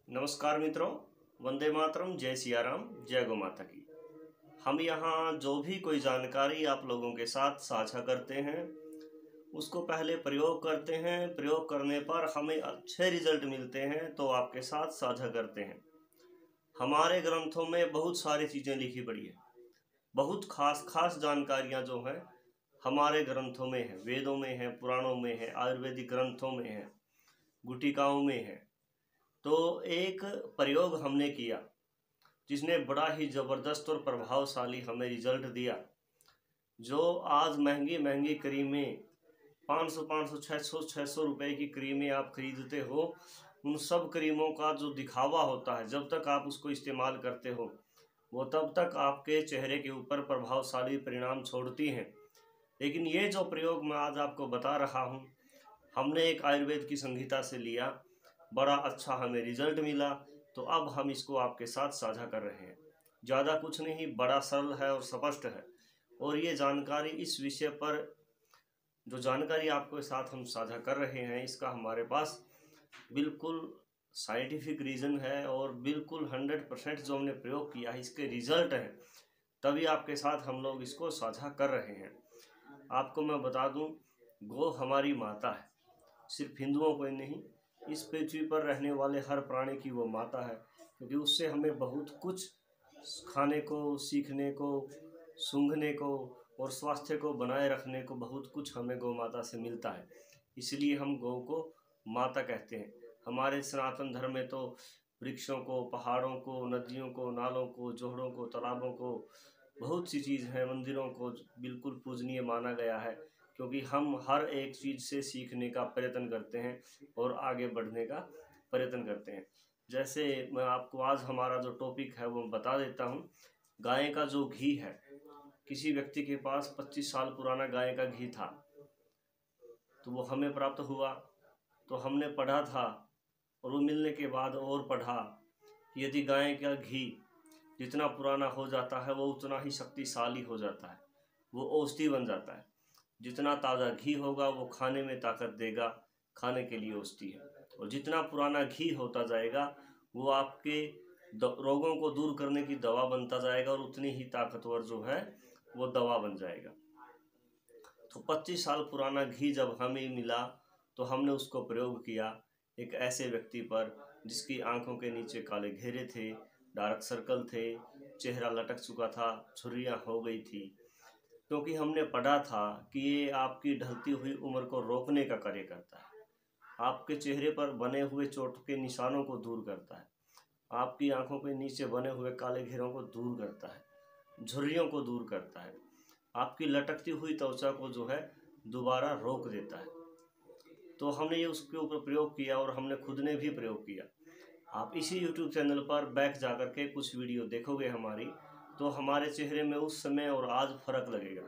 नमस्कार मित्रों, वंदे मातरम, जय सिया राम, जय गौ माता की। हम यहाँ जो भी कोई जानकारी आप लोगों के साथ साझा करते हैं उसको पहले प्रयोग करते हैं। प्रयोग करने पर हमें अच्छे रिजल्ट मिलते हैं तो आपके साथ साझा करते हैं। हमारे ग्रंथों में बहुत सारी चीज़ें लिखी पड़ी है, बहुत खास खास जानकारियाँ जो हैं हमारे ग्रंथों में है, वेदों में है, पुराणों में है, आयुर्वेदिक ग्रंथों में है, गुटिकाओं में है। तो एक प्रयोग हमने किया जिसने बड़ा ही ज़बरदस्त और प्रभावशाली हमें रिजल्ट दिया। जो आज महंगी महंगी क्रीमें 500 600 रुपए की क्रीमें आप खरीदते हो, उन सब क्रीमों का जो दिखावा होता है, जब तक आप उसको इस्तेमाल करते हो वो तब तक आपके चेहरे के ऊपर प्रभावशाली परिणाम छोड़ती हैं। लेकिन ये जो प्रयोग मैं आज आपको बता रहा हूँ, हमने एक आयुर्वेद की संहिता से लिया, बड़ा अच्छा हमें रिजल्ट मिला, तो अब हम इसको आपके साथ साझा कर रहे हैं। ज़्यादा कुछ नहीं, बड़ा सरल है और स्पष्ट है। और ये जानकारी, इस विषय पर जो जानकारी आपके साथ हम साझा कर रहे हैं, इसका हमारे पास बिल्कुल साइंटिफिक रीज़न है और बिल्कुल 100% जो हमने प्रयोग किया है इसके रिजल्ट हैं, तभी आपके साथ हम लोग इसको साझा कर रहे हैं। आपको मैं बता दूं, गौ हमारी माता है, सिर्फ हिंदुओं को ही नहीं, इस पृथ्वी पर रहने वाले हर प्राणी की वो माता है, क्योंकि उससे हमें बहुत कुछ खाने को, सीखने को, सूंघने को और स्वास्थ्य को बनाए रखने को बहुत कुछ हमें गौ माता से मिलता है। इसलिए हम गौ को माता कहते हैं। हमारे सनातन धर्म में तो वृक्षों को, पहाड़ों को, नदियों को, नालों को, जोहड़ों को, तालाबों को, बहुत सी चीज़ है, मंदिरों को बिल्कुल पूजनीय माना गया है, क्योंकि हम हर एक चीज़ से सीखने का प्रयत्न करते हैं और आगे बढ़ने का प्रयत्न करते हैं। जैसे मैं आपको आज हमारा जो टॉपिक है वो बता देता हूँ। गाय का जो घी है, किसी व्यक्ति के पास 25 साल पुराना गाय का घी था, तो वो हमें प्राप्त हुआ। तो हमने पढ़ा था और वो मिलने के बाद और पढ़ा कि यदि गाय का घी जितना पुराना हो जाता है वो उतना ही शक्तिशाली हो जाता है, वो औषधि बन जाता है। जितना ताज़ा घी होगा वो खाने में ताकत देगा, खाने के लिए औषधि है। और जितना पुराना घी होता जाएगा वो आपके रोगों को दूर करने की दवा बनता जाएगा और उतनी ही ताकतवर जो है वो दवा बन जाएगा। तो 25 साल पुराना घी जब हमें मिला तो हमने उसको प्रयोग किया एक ऐसे व्यक्ति पर जिसकी आंखों के नीचे काले घेरे थे, डार्क सर्कल थे, चेहरा लटक चुका था, झुर्रियाँ हो गई थी। क्योंकि हमने पढ़ा था कि ये आपकी ढलती हुई उम्र को रोकने का कार्य करता है, आपके चेहरे पर बने हुए चोट के निशानों को दूर करता है, आपकी आंखों के नीचे बने हुए काले घेरों को दूर करता है, झुर्रियों को दूर करता है, आपकी लटकती हुई त्वचा को जो है दोबारा रोक देता है। तो हमने ये उसके ऊपर प्रयोग किया और हमने खुद ने भी प्रयोग किया। आप इसी YouTube चैनल पर बैक जा कर के कुछ वीडियो देखोगे हमारी, तो हमारे चेहरे में उस समय और आज फ़र्क लगेगा।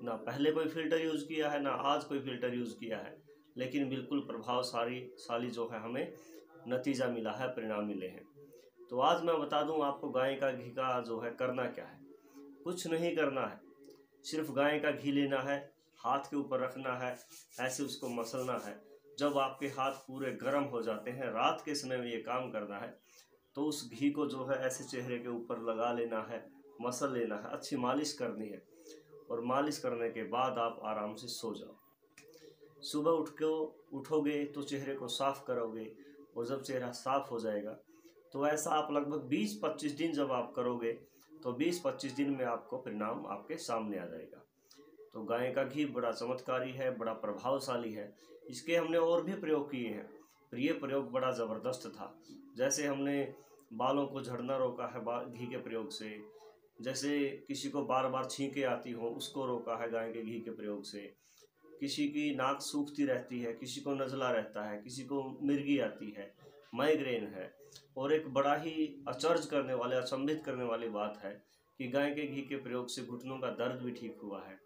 ना पहले कोई फ़िल्टर यूज़ किया है, ना आज कोई फ़िल्टर यूज़ किया है, लेकिन बिल्कुल प्रभावशाली जो है हमें नतीजा मिला है, परिणाम मिले हैं। तो आज मैं बता दूं आपको गाय का घी का जो है करना क्या है। कुछ नहीं करना है, सिर्फ गाय का घी लेना है, हाथ के ऊपर रखना है, ऐसे उसको मसलना है। जब आपके हाथ पूरे गर्म हो जाते हैं, रात के समय में ये काम करना है, तो उस घी को जो है ऐसे चेहरे के ऊपर लगा लेना है, मसल लेना है, अच्छी मालिश करनी है। और मालिश करने के बाद आप आराम से सो जाओ। सुबह उठोगे तो चेहरे को साफ़ करोगे, और जब चेहरा साफ़ हो जाएगा तो ऐसा आप लगभग 20-25 दिन जब आप करोगे तो 20-25 दिन में आपको परिणाम आपके सामने आ जाएगा। तो गाय का घी बड़ा चमत्कारी है, बड़ा प्रभावशाली है। इसके हमने और भी प्रयोग किए हैं, पर ये प्रयोग बड़ा ज़बरदस्त था। जैसे हमने बालों को झड़ना रोका है घी के प्रयोग से, जैसे किसी को बार बार छींकें आती हो उसको रोका है गाय के घी के प्रयोग से, किसी की नाक सूखती रहती है, किसी को नज़ला रहता है, किसी को मिर्गी आती है, माइग्रेन है। और एक बड़ा ही अचरज करने वाले, अचंभित करने वाली बात है कि गाय के घी के प्रयोग से घुटनों का दर्द भी ठीक हुआ है।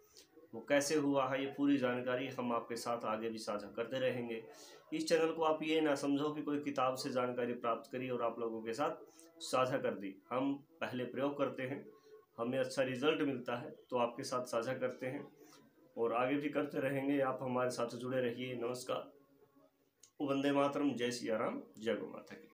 वो कैसे हुआ है, ये पूरी जानकारी हम आपके साथ आगे भी साझा करते रहेंगे। इस चैनल को आप ये ना समझो कि कोई किताब से जानकारी प्राप्त करी और आप लोगों के साथ साझा कर दी। हम पहले प्रयोग करते हैं, हमें अच्छा रिजल्ट मिलता है तो आपके साथ साझा करते हैं और आगे भी करते रहेंगे। आप हमारे साथ जुड़े रहिए। नमस्कार, वंदे मातरम, जय सिया राम, जय गौ माता की।